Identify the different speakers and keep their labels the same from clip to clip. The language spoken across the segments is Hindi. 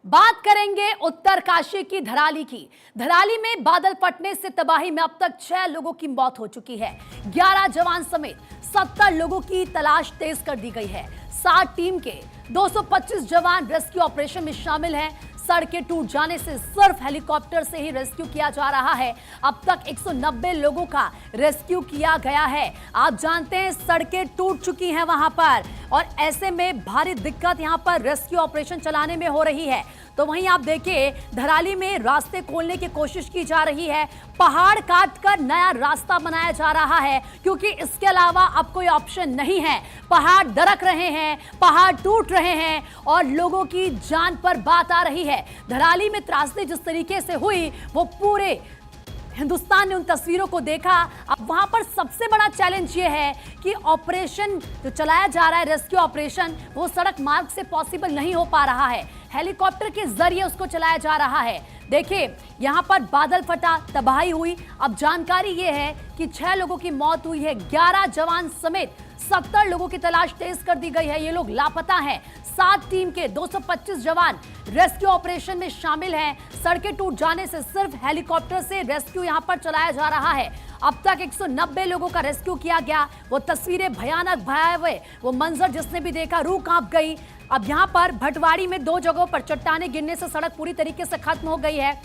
Speaker 1: बात करेंगे उत्तरकाशी की धराली की। धराली में बादल फटने से तबाही में अब तक 6 लोगों की मौत हो चुकी है। 11 जवान समेत 70 लोगों की तलाश तेज कर दी गई है। 60 टीम के 225 जवान रेस्क्यू ऑपरेशन में शामिल हैं। सड़कें टूट जाने से सिर्फ हेलीकॉप्टर से ही रेस्क्यू किया जा रहा है। अब तक 190 लोगों का रेस्क्यू किया गया है। आप जानते हैं सड़कें टूट चुकी हैं वहां पर, और ऐसे में भारी दिक्कत यहां पर रेस्क्यू ऑपरेशन चलाने में हो रही है। तो वहीं आप देखिए, धराली में रास्ते खोलने की कोशिश की जा रही है। पहाड़ काटकर नया रास्ता बनाया जा रहा है, क्योंकि इसके अलावा अब कोई ऑप्शन नहीं है। पहाड़ दरक रहे हैं, पहाड़ टूट रहे हैं और लोगों की जान पर बात आ रही है। धराली में त्रासदी जिस तरीके से हुई, वो पूरे हिंदुस्तान ने उन तस्वीरों को देखा। अब वहां पर सबसे बड़ा चैलेंज ये है कि ऑपरेशन जो चलाया जा रहा है, रेस्क्यू ऑपरेशन, वो सड़क मार्ग से पॉसिबल नहीं हो पा रहा है। हेलीकॉप्टर के जरिए उसको चलाया जा रहा है। देखिए, यहां पर बादल फटा, तबाही हुई। अब जानकारी यह है कि 6 लोगों की मौत हुई है। 11 जवान समेत 70 लोगों की तलाश तेज कर दी गई है। ये लोग लापता हैं। 7 टीम के 225 जवान रेस्क्यू ऑपरेशन में शामिल हैं। सड़कें टूट जाने से सिर्फ हेलीकॉप्टर से रेस्क्यू यहां पर चलाया जा रहा है। अब तक 190 लोगों का रेस्क्यू किया गया। वो तस्वीरें भयानक, भयावह, वो मंजर जिसने भी देखा रूह कांप गई। अब यहां पर भटवाड़ी में 2 जगहों पर चट्टाने गिरने से सड़क पूरी तरीके से खत्म हो गई है।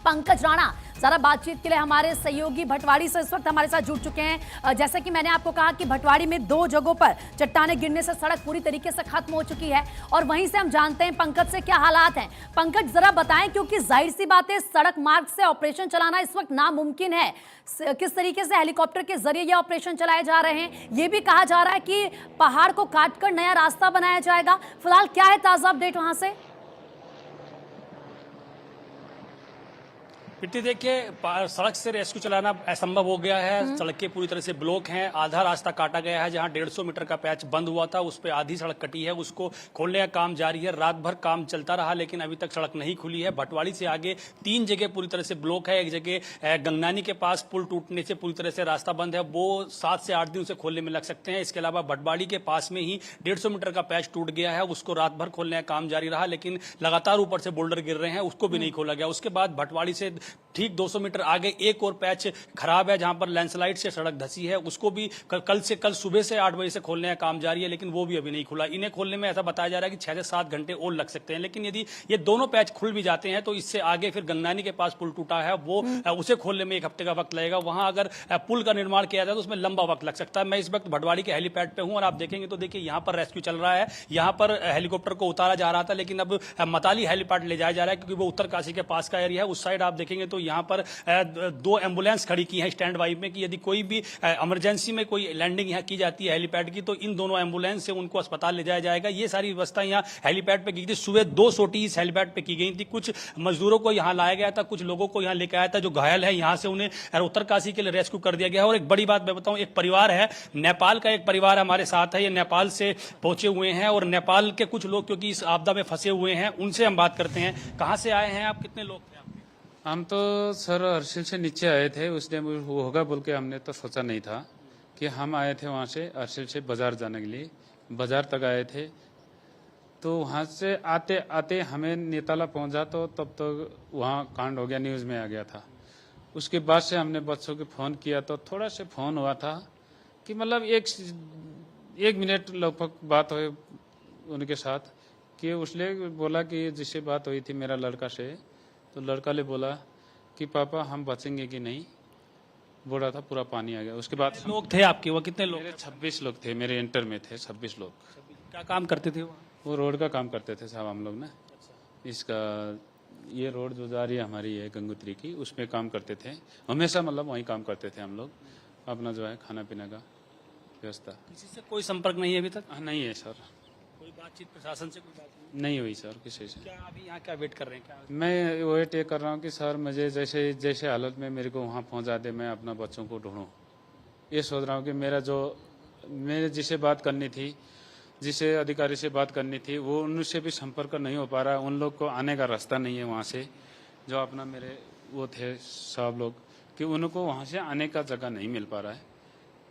Speaker 1: पंकज राणा जरा बातचीत के लिए हमारे सहयोगी भटवाड़ी से इस वक्त हमारे साथ जुड़ चुके हैं। जैसे कि मैंने आपको कहा कि भटवाड़ी में 2 जगहों पर चट्टाने गिरने से सड़क पूरी तरीके से खत्म हो चुकी है, और वहीं से हम जानते हैं पंकज से क्या हालात हैं। पंकज, जरा बताएं, क्योंकि जाहिर सी बात है सड़क मार्ग से ऑपरेशन चलाना इस वक्त नामुमकिन है। किस तरीके से हेलीकॉप्टर के जरिए ये ऑपरेशन चलाए जा रहे हैं? ये भी कहा जा रहा है कि पहाड़ को काटकर नया रास्ता बनाया जाएगा। फिलहाल क्या है ताजा अपडेट वहां से?
Speaker 2: पिट्टी, देखिए, सड़क से रेस्क्यू चलाना असंभव हो गया है। सड़कें पूरी तरह से ब्लॉक हैं। आधा रास्ता काटा गया है। जहां 150 मीटर का पैच बंद हुआ था, उस पर आधी सड़क कटी है। उसको खोलने का काम जारी है। रात भर काम चलता रहा, लेकिन अभी तक सड़क नहीं खुली है। भटवाड़ी से आगे 3 जगह पूरी तरह से ब्लॉक है। एक जगह गंगनानी के पास पुल टूटने से पूरी तरह से रास्ता बंद है। वो 7 से 8 दिन उसे खोलने में लग सकते हैं। इसके अलावा भटवाड़ी के पास में ही 150 मीटर का पैच टूट गया है। उसको रात भर खोलने का काम जारी रहा, लेकिन लगातार ऊपर से बोल्डर गिर रहे हैं, उसको भी नहीं खोला गया। उसके बाद भटवाड़ी से ठीक 200 मीटर आगे एक और पैच खराब है, जहां पर लैंडस्लाइड से सड़क धसी है। उसको भी कल सुबह से 8 बजे से खोलने का काम जारी है, लेकिन वो भी अभी नहीं खुला। इन्हें खोलने में ऐसा बताया जा रहा है कि 6 से 7 घंटे और लग सकते हैं। लेकिन यदि ये दोनों पैच खुल भी जाते हैं, तो इससे आगे फिर गंगनानी के पास पुल टूटा है, वो उसे खोलने में 1 हफ्ते का वक्त लगेगा। वहां अगर पुल का निर्माण किया जाए तो उसमें लंबा वक्त लग सकता है। मैं इस वक्त भटवाड़ी के हेलीपैड पे हूं, और आप देखेंगे तो देखिए यहाँ पर रेस्क्यू चल रहा है। यहाँ पर हेलीकॉप्टर को उतारा जा रहा था, लेकिन अब मताली हेलीपैड ले जाया जा रहा है, क्योंकि वो उत्तरकाशी के पास का एरिया है। उस साइड आप देखेंगे तो यहाँ पर 2 एम्बुलेंस खड़ी की है स्टैंड बाई में, कि यदि कोई भी इमरजेंसी में कोई लैंडिंग यहाँ की जाती है हेलीपैड की, तो इन दोनों एम्बुलेंस से उनको अस्पताल ले जाया जाएगा। ये सारी व्यवस्था यहाँ हेलीपैड पे की थी। सुबह 2 सोटी इस हेलीपैड पे की गई थी। कुछ मजदूरों को यहाँ लाया गया था, कुछ लोगों को यहाँ लेकर आया था जो घायल है। यहाँ से उन्हें उत्तरकाशी के लिए रेस्क्यू कर दिया गया है। और एक बड़ी बात मैं बताऊं, एक परिवार है, नेपाल का एक परिवार हमारे साथ है। ये नेपाल से पहुंचे हुए हैं, और नेपाल के कुछ लोग क्योंकि इस आपदा में फंसे हुए हैं, उनसे हम बात करते हैं। कहाँ से आए हैं आप? कितने लोग थे?
Speaker 3: हम तो सर हर्षिल से नीचे आए थे। उस टाइम वो होगा बोल के हमने तो सोचा नहीं था कि हम आए थे वहाँ से हर्षिल से बाजार जाने के लिए। बाजार तक आए थे, तो वहाँ से आते आते हमें नेताला पहुँचा, तो तब तक वहाँ कांड हो गया, न्यूज़ में आ गया था। उसके बाद से हमने बच्चों को फ़ोन किया, तो थोड़ा से फ़ोन हुआ था कि मतलब एक मिनट लगभग बात हुई उनके साथ, कि उसने बोला कि जिससे बात हुई थी मेरा लड़का से, तो लड़का ने बोला कि पापा हम बचेंगे कि नहीं, बोल रहा था। पूरा पानी आ गया। उसके बाद
Speaker 2: लोग थे आपके? वो कितने लोग?
Speaker 3: मेरे 26 लोग थे। मेरे इंटर में थे 26 लोग।
Speaker 2: क्या काम करते थे
Speaker 3: वो रोड का काम करते थे साहब हम लोग ना। इसका ये रोड जो जा रही है हमारी है गंगोत्री की, उसमें काम करते थे हमेशा। मतलब वहीं काम करते थे हम लोग। अपना जो है खाना पीने का व्यवस्था।
Speaker 2: किसी से कोई संपर्क नहीं है अभी तक?
Speaker 3: नहीं है सर।
Speaker 2: कोई बातचीत प्रशासन से? कोई बात
Speaker 3: नहीं हुई सर किसी से।
Speaker 2: क्या अभी यहाँ क्या वेट कर रहे हैं? क्या
Speaker 3: मैं वेट ये कर रहा हूँ कि सर मुझे जैसे हालत में मेरे को वहाँ पहुँचा दे, मैं अपना बच्चों को ढूंढूँ। ये सोच रहा हूँ कि मैंने जिसे बात करनी थी, जिसे अधिकारी से बात करनी थी, वो उनसे भी संपर्क नहीं हो पा रहा है। उन लोग को आने का रास्ता नहीं है वहाँ से, जो अपना मेरे वो थे साहब लोग, कि उनको वहाँ से आने का जगह नहीं मिल पा रहा है,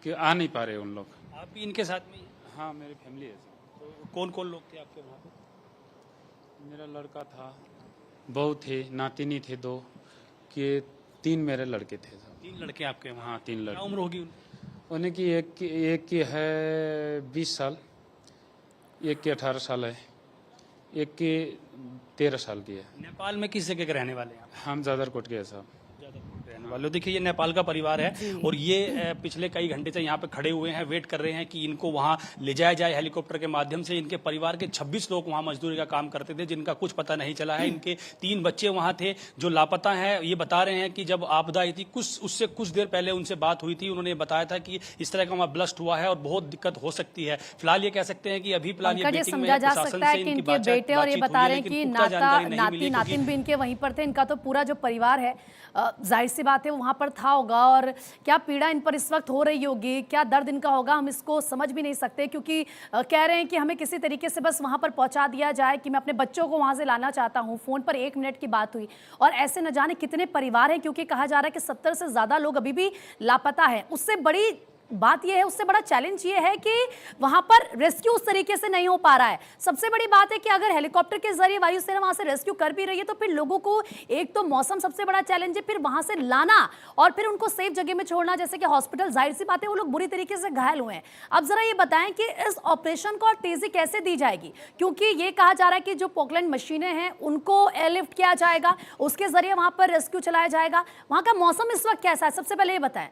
Speaker 3: कि आ नहीं पा रहे उन लोग।
Speaker 2: आप भी इनके साथ में?
Speaker 3: हाँ, मेरी फैमिली है।
Speaker 2: तो कौन कौन लोग थे आपके वहाँ पे?
Speaker 3: मेरा लड़का था, बहू थे, नातिनी थे 2, कि 3 मेरे लड़के थे सब।
Speaker 2: 3 लड़के आपके वहाँ?
Speaker 3: हाँ 3
Speaker 2: क्या
Speaker 3: लड़के।
Speaker 2: उम्र होगी?
Speaker 3: उन्हें की एक की है 20 साल, एक की 18 साल है, एक की 13 साल की है।
Speaker 2: नेपाल में किस जगह के रहने वाले हैं आप?
Speaker 3: हम जादरकोट के हैं साहब।
Speaker 2: रहने वाले हो। देखिए ये नेपाल का परिवार है और ये पिछले कई घंटे से यहाँ पे खड़े हुए हैं, वेट कर रहे हैं कि इनको वहाँ ले जाया जाए हेलीकॉप्टर के माध्यम से। इनके परिवार के 26 लोग वहाँ मजदूरी का काम करते थे जिनका कुछ पता नहीं चला है। इनके 3 बच्चे वहाँ थे जो लापता हैं। ये बता रहे हैं कि जब आपदा आई थी उससे कुछ देर पहले उनसे बात हुई थी, उन्होंने बताया था कि इस तरह का वहाँ ब्लस्ट हुआ है और बहुत दिक्कत हो सकती है। फिलहाल ये कह सकते हैं कि अभी फिलहाल ये मीटिंग में
Speaker 1: समझा जा
Speaker 2: प्रशासन
Speaker 1: सकता है
Speaker 2: से
Speaker 1: कि
Speaker 2: इनकी
Speaker 1: इनके बेटे और ये
Speaker 2: बातचीत
Speaker 1: बता
Speaker 2: हुई है,
Speaker 1: रहे हैं
Speaker 2: लेकिन
Speaker 1: कि
Speaker 2: पुख्ता जानकारी नहीं मिली
Speaker 1: नाती
Speaker 2: क्योंकि
Speaker 1: नातिन भी इनके वहीं पर थे। इनका तो पूरा जो परिवार है जाहिर सी बात है वहां पर था होगा, और क्या पीड़ा इन पर इस वक्त हो रही होगी, क्या दर्द इनका होगा, हम इसको समझ भी नहीं सकते। क्योंकि कह रहे हैं कि हमें किसी तरीके से बस वहां पर पहुंचा दिया जाए कि मैं अपने बच्चों को वहां से लाना चाहता हूं। फोन पर 1 मिनट की बात हुई और ऐसे न जाने कितने परिवार हैं, क्योंकि कहा जा रहा है कि 70 से ज्यादा लोग अभी भी लापता है। उससे बड़ी बात यह है, उससे बड़ा चैलेंज ये है कि वहां पर रेस्क्यू उस तरीके से नहीं हो पा रहा है। सबसे बड़ी बात है कि अगर हेलीकॉप्टर के जरिए वायुसेना वहां से रेस्क्यू कर भी रही है तो फिर लोगों को एक तो मौसम सबसे बड़ा चैलेंज है, फिर वहां से लाना और फिर उनको सेफ जगह में छोड़ना, जैसे कि हॉस्पिटल। जाहिर सी बात है वो लोग बुरी तरीके से घायल हुए हैं। अब जरा ये बताएं कि इस ऑपरेशन को और तेजी कैसे दी जाएगी, क्योंकि ये कहा जा रहा है कि जो पोकलैंड मशीनें हैं उनको एयरलिफ्ट किया जाएगा, उसके जरिए वहां पर रेस्क्यू चलाया जाएगा। वहां का मौसम इस वक्त कैसा है, सबसे पहले ये बताएं।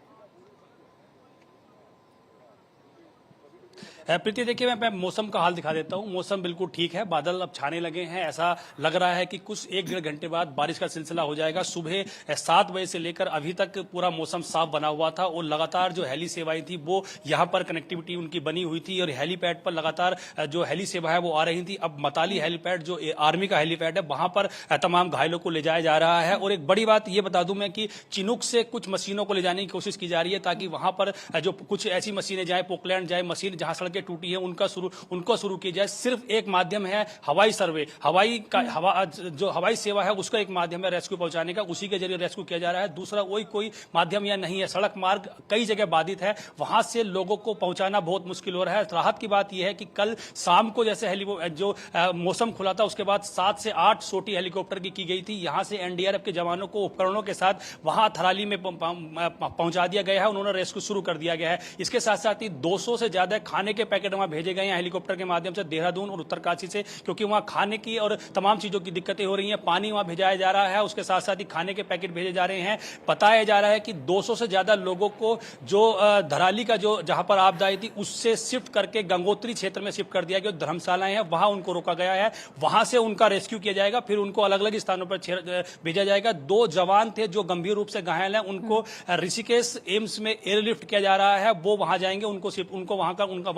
Speaker 2: प्रीति देखिए मैं मौसम का हाल दिखा देता हूँ। मौसम बिल्कुल ठीक है, बादल अब छाने लगे हैं। ऐसा लग रहा है कि कुछ 1-1.5 घंटे बाद बारिश का सिलसिला हो जाएगा। सुबह 7 बजे से लेकर अभी तक पूरा मौसम साफ बना हुआ था और लगातार जो हेली सेवाएं थी वो यहाँ पर कनेक्टिविटी उनकी बनी हुई थी और हेलीपैड पर लगातार जो हेली सेवा है वो आ रही थी। अब मताली हेलीपैड जो आर्मी का हेलीपैड है वहां पर तमाम घायलों को ले जाया जा रहा है। और एक बड़ी बात ये बता दूं मैं कि चिनूक से कुछ मशीनों को ले जाने की कोशिश की जा रही है ताकि वहां पर जो कुछ ऐसी मशीनें जाए, पोकलैंड जाए मशीन जहां सड़कें टूटी है उनको शुरू किया जाए। सिर्फ एक माध्यम है हवाई सर्वे, जो हवाई सेवा है उसका एक माध्यम है रेस्क्यू पहुंचाने का, उसी के जरिए रेस्क्यू किया जा रहा है। दूसरा कोई माध्यम या नहीं है। सड़क मार्ग कई जगह बाधित है, वहां से लोगों को पहुंचाना बहुत मुश्किल हो रहा है। राहत की बात यह है कि कल शाम को जैसे जो मौसम खुला था उसके बाद 7 से 8 सोटी हेलीकॉप्टर की गई थी। यहां से एनडीआरएफ के जवानों को उपकरणों के साथ वहां थराली में पहुंचा दिया गया है, उन्होंने रेस्क्यू शुरू कर दिया गया है। इसके साथ साथ ही 200 से ज्यादा खाने के पैकेट वहां भेजे गए हैं हेलीकॉप्टर के माध्यम से देहरादून और उत्तरकाशी से, क्योंकि वहां खाने की और तमाम चीजों की दिक्कतें हो रही हैं। पानी वहां भेजाया जा रहा है, उसके साथ साथ ही खाने के पैकेट भेजे जा रहे हैं। बताया जा रहा है कि 200 से ज्यादा लोगों को जो धराली का जो जहां पर आपदा आई थी उससे शिफ्ट करके गंगोत्री क्षेत्र में शिफ्ट कर दिया गया। धर्मशालाएं हैं वहां उनको रोका गया है, वहां से उनका रेस्क्यू किया जाएगा, फिर उनको अलग अलग स्थानों पर भेजा जाएगा। 2 जवान थे जो गंभीर रूप से घायल हैं, उनको ऋषिकेश एम्स में एयरलिफ्ट किया जा रहा है, वो वहां जाएंगे, उनको वहां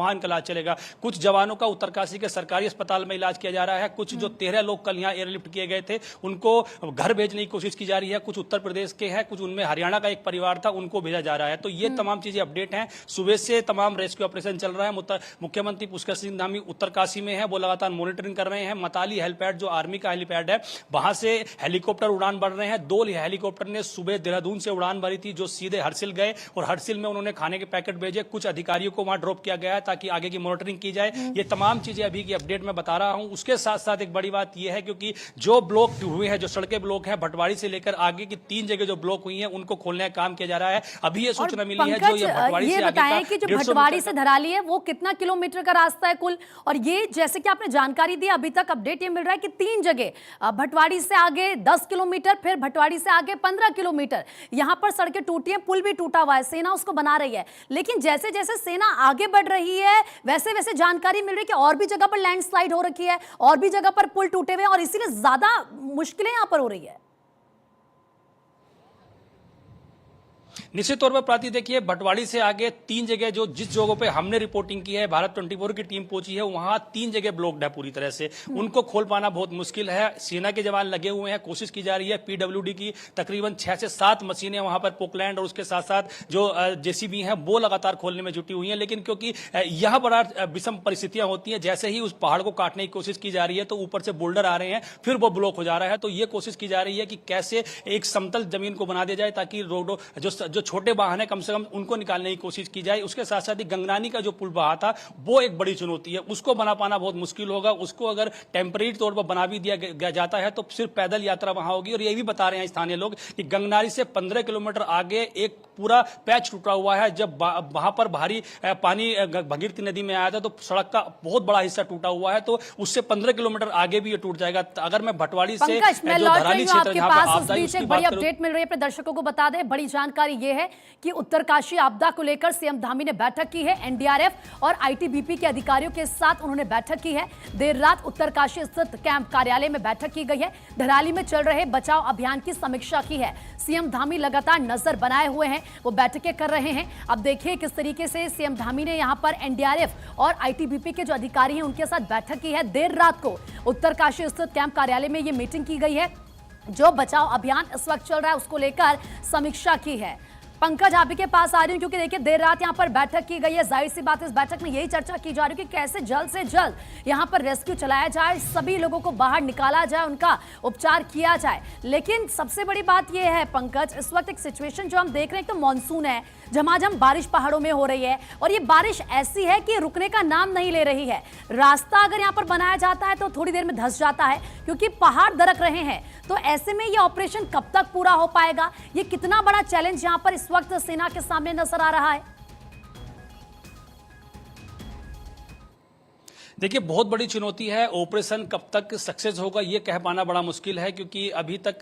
Speaker 2: इनका इलाज चलेगा। कुछ जवानों का उत्तरकाशी के सरकारी अस्पताल में इलाज किया जा रहा है। कुछ जो 13 लोग कल यहां एयरलिफ्ट किए गए थे उनको घर भेजने की कोशिश की जा रही है। कुछ उत्तर प्रदेश के हैं, कुछ उनमें हरियाणा का एक परिवार था, उनको भेजा जा रहा है। तो ये तमाम चीजें अपडेट हैं। सुबह से तमाम रेस्क्यू ऑपरेशन चल रहा है। मुख्यमंत्री पुष्कर सिंह धामी उत्तरकाशी में है, वो लगातार मॉनिटरिंग कर रहे हैं। मताली हेलीपैड जो आर्मी का हेलीपैड है वहां से हेलीकॉप्टर उड़ान भर रहे हैं। 2 हेलीकॉप्टर ने सुबह देहरादून से उड़ान भरी थी जो सीधे हरसिल गए और हरसिल में उन्होंने खाने के पैकेट भेजे। कुछ अधिकारियों को वहां ड्रॉप किया गया है ताकि आगे की मॉनिटरिंग की जाए। ये तमाम चीजें अभी की अपडेट में बता रहा हूं। उसके साथ साथ एक बड़ी बात यह है क्योंकि जो ब्लॉक हुए हैं, जो सड़कें ब्लॉक हैं, भटवाड़ी से लेकर आगे की 3 जगह जो ब्लॉक हुई हैं उनको खोलने का काम किया जा रहा है। अभी ये सूचना मिली है जो ये भटवाड़ी से आगे
Speaker 1: कि जो भटवाड़ी से धराली है वो कितना किलोमीटर का रास्ता है कुल, और ये जैसे कि आपने जानकारी दी अभी तक अपडेट ये मिल रहा है कि 3 जगह भटवाड़ी से आगे 10 किलोमीटर, फिर भटवाड़ी से आगे 15 किलोमीटर यहां पर सड़कें टूटी हैं, पुल भी टूटा हुआ है, सेना उसको बना रही है। लेकिन जैसे जैसे सेना आगे बढ़ रही है वैसे वैसे जानकारी मिल रही है कि और भी जगह पर लैंडस्लाइड हो रखी है, और भी जगह पर पुल टूटे हुए हैं और इसीलिए ज्यादा मुश्किलें यहां पर हो रही है।
Speaker 2: निश्चित तौर पर प्राति देखिए भटवाड़ी से आगे 3 जगह जो जिस जगहों पे हमने रिपोर्टिंग की है, भारत 24 की टीम पहुंची है, वहां 3 जगह ब्लॉक्ड है पूरी तरह से, उनको खोल पाना बहुत मुश्किल है। सेना के जवान लगे हुए हैं, कोशिश की जा रही है। पीडब्ल्यूडी की तकरीबन 6 से 7 मशीनें वहां पर पोकलैंड और उसके साथ साथ जो जेसीबी हैं वो लगातार खोलने में जुटी हुई हैं। लेकिन क्योंकि यह बड़ा विषम परिस्थितियां होती हैं, जैसे ही उस पहाड़ को काटने की कोशिश की जा रही है तो ऊपर से बोल्डर आ रहे हैं, फिर वो ब्लॉक हो जा रहा है। तो ये कोशिश की जा रही है कि कैसे एक समतल जमीन को बना दिया जाए ताकि रोडों जो छोटे वाहन है कम से कम उनको निकालने की कोशिश की जाए। उसके साथ साथ ही गंगनानी का जो पुल बहा था वो एक बड़ी चुनौती है, उसको बना पाना बहुत मुश्किल होगा। उसको अगर टेम्परेरी तौर पर बना भी दिया जाता है तो सिर्फ पैदल यात्रा वहां होगी। और ये भी बता रहे हैं स्थानीय लोग कि गंगनारी से 15 किलोमीटर आगे एक पूरा पैच टूटा हुआ है। जब वहां पर भारी पानी भगीरथी नदी में आया था तो सड़क का बहुत बड़ा हिस्सा टूटा हुआ है, तो उससे 15 किलोमीटर आगे भी ये टूट जाएगा। अगर मैं भटवाड़ी से
Speaker 1: पंकज, मैं
Speaker 2: जो
Speaker 1: लौट
Speaker 2: धराली
Speaker 1: रही हूं
Speaker 2: क्षेत्र
Speaker 1: आपके
Speaker 2: जहां पर
Speaker 1: पास, उस
Speaker 2: आपदा है
Speaker 1: बीच
Speaker 2: उसकी
Speaker 1: एक बड़ी
Speaker 2: बात करूं।
Speaker 1: अपडेट मिल रही है, अपने दर्शकों को बता दें। बड़ी जानकारी ये है कि उत्तरकाशी आपदा को लेकर सीएम धामी ने बैठक की है। एनडीआरएफ और आईटीबीपी के अधिकारियों के साथ उन्होंने बैठक की है। देर रात उत्तरकाशी स्थित कैंप कार्यालय में बैठक की गई है। धराली में चल रहे बचाव अभियान की समीक्षा की है। सीएम धामी लगातार नजर बनाए हुए हैं, वो बैठकें कर रहे हैं। अब देखिए किस तरीके से सीएम धामी ने यहां पर एनडीआरएफ और आईटीबीपी के जो अधिकारी हैं उनके साथ बैठक की है। देर रात को उत्तरकाशी स्थित कैंप कार्यालय में ये मीटिंग की गई है। जो बचाव अभियान इस वक्त चल रहा है उसको लेकर समीक्षा की है। पंकज, आप ही के पास आ रही हूं क्योंकि देखिए देर रात यहां पर बैठक की गई है। जाहिर सी बात इस बैठक में यही चर्चा की जा रही है कि कैसे जल्द से जल्द यहां पर रेस्क्यू चलाया जाए, सभी लोगों को बाहर निकाला जाए, उनका उपचार किया जाए। लेकिन सबसे बड़ी बात यह है पंकज, इस वक्त एक सिचुएशन जो हम देख रहे हैं, तो मानसून है, झमाझम बारिश पहाड़ों में हो रही है और ये बारिश ऐसी है कि रुकने का नाम नहीं ले रही है। रास्ता अगर यहां पर बनाया जाता है तो थोड़ी देर में धंस जाता है क्योंकि पहाड़ दरक रहे हैं। तो ऐसे में ये ऑपरेशन कब तक पूरा हो पाएगा? ये कितना बड़ा चैलेंज यहां पर इस वक्त सेना के सामने नजर आ रहा है?
Speaker 2: देखिए बहुत बड़ी चुनौती है। ऑपरेशन कब तक सक्सेस होगा ये कह पाना बड़ा मुश्किल है, क्योंकि अभी तक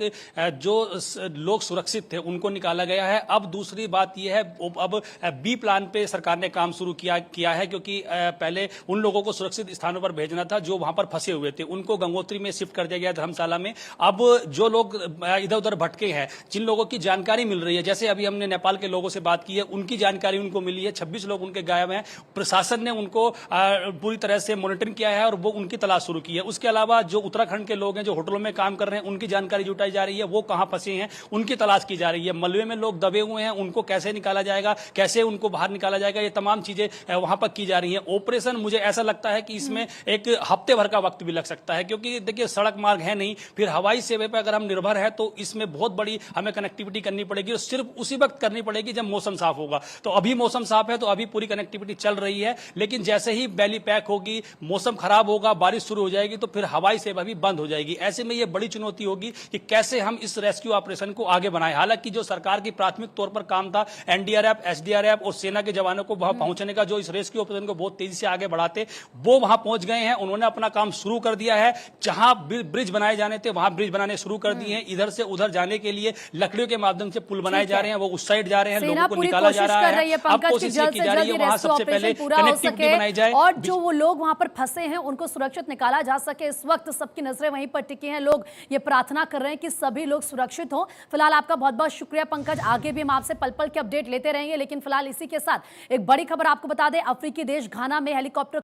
Speaker 2: जो लोग सुरक्षित थे उनको निकाला गया है। अब दूसरी बात यह है, अब बी प्लान पे सरकार ने काम शुरू किया है, क्योंकि पहले उन लोगों को सुरक्षित स्थानों पर भेजना था जो वहां पर फंसे हुए थे, उनको गंगोत्री में शिफ्ट कर दिया गया, धर्मशाला में। अब जो लोग इधर उधर भटके हैं, जिन लोगों की जानकारी मिल रही है, जैसे अभी हमने नेपाल के लोगों से बात की है, उनकी जानकारी उनको मिली है, 26 लोग उनके गायब हैं। प्रशासन ने उनको पूरी तरह से मॉनिटरिंग किया है और वो उनकी तलाश शुरू की है। उसके अलावा जो उत्तराखंड के लोग हैं जो होटलों में काम कर रहे हैं, उनकी जानकारी जुटाई जा रही है, वो कहां फंसे हैं उनकी तलाश की जा रही है। मलबे में लोग दबे हुए हैं, उनको कैसे निकाला जाएगा, कैसे उनको बाहर निकाला जाएगा, ये तमाम चीजें वहां पर की जा रही हैं। ऑपरेशन मुझे ऐसा लगता है कि इसमें एक हफ्ते भर का वक्त भी लग सकता है, क्योंकि देखिए सड़क मार्ग है नहीं, फिर हवाई सेवा पर अगर हम निर्भर है तो इसमें बहुत बड़ी हमें कनेक्टिविटी करनी पड़ेगी और सिर्फ उसी वक्त करनी पड़ेगी जब मौसम साफ होगा। तो अभी मौसम साफ है तो अभी पूरी कनेक्टिविटी चल रही है, लेकिन जैसे ही वैली पैक होगी, मौसम खराब होगा, बारिश शुरू हो जाएगी तो फिर हवाई सेवा भी बंद हो जाएगी। ऐसे में यह बड़ी चुनौती होगी कि कैसे हम इस रेस्क्यू ऑपरेशन को आगे बढ़ाएं। हालांकि जो सरकार की प्राथमिक तौर पर काम था, एनडीआरएफ, एसडीआरएफ और सेना के जवानों को वहां पहुंचने का, जो इस रेस्क्यू ऑपरेशन को बहुत तेजी से आगे बढ़ाते, वो वहां पहुंच गए हैं। उन्होंने अपना काम शुरू कर दिया है। जहां ब्रिज बनाए जाने थे वहां ब्रिज बनाने शुरू कर दिए हैं। इधर से उधर जाने के लिए लकड़ियों के माध्यम से पुल बनाए जा रहे हैं, वो उस साइड जा रहे हैं, लोगों को निकाला जा रहा है। अब कोशिश की जा रही है वहां सबसे पहले कनेक्टिविटी बनाई जाए
Speaker 1: और जो वो लोग वहां पर फंसे हैं उनको सुरक्षित निकाला जा सके। इस वक्त सबकी नजरें वहीं पर टिकी हैं। लोग ये प्रार्थना कर रहे हैं कि सभी लोग सुरक्षित हों। फिलहाल आपका बहुत बहुत शुक्रिया पंकज, आगे भी हम आपसे पल पल के अपडेट लेते रहेंगे। लेकिन फिलहाल इसी के साथ एक बड़ी खबर आपको बता दें, अफ्रीकी देश घाना में हेलीकॉप्टर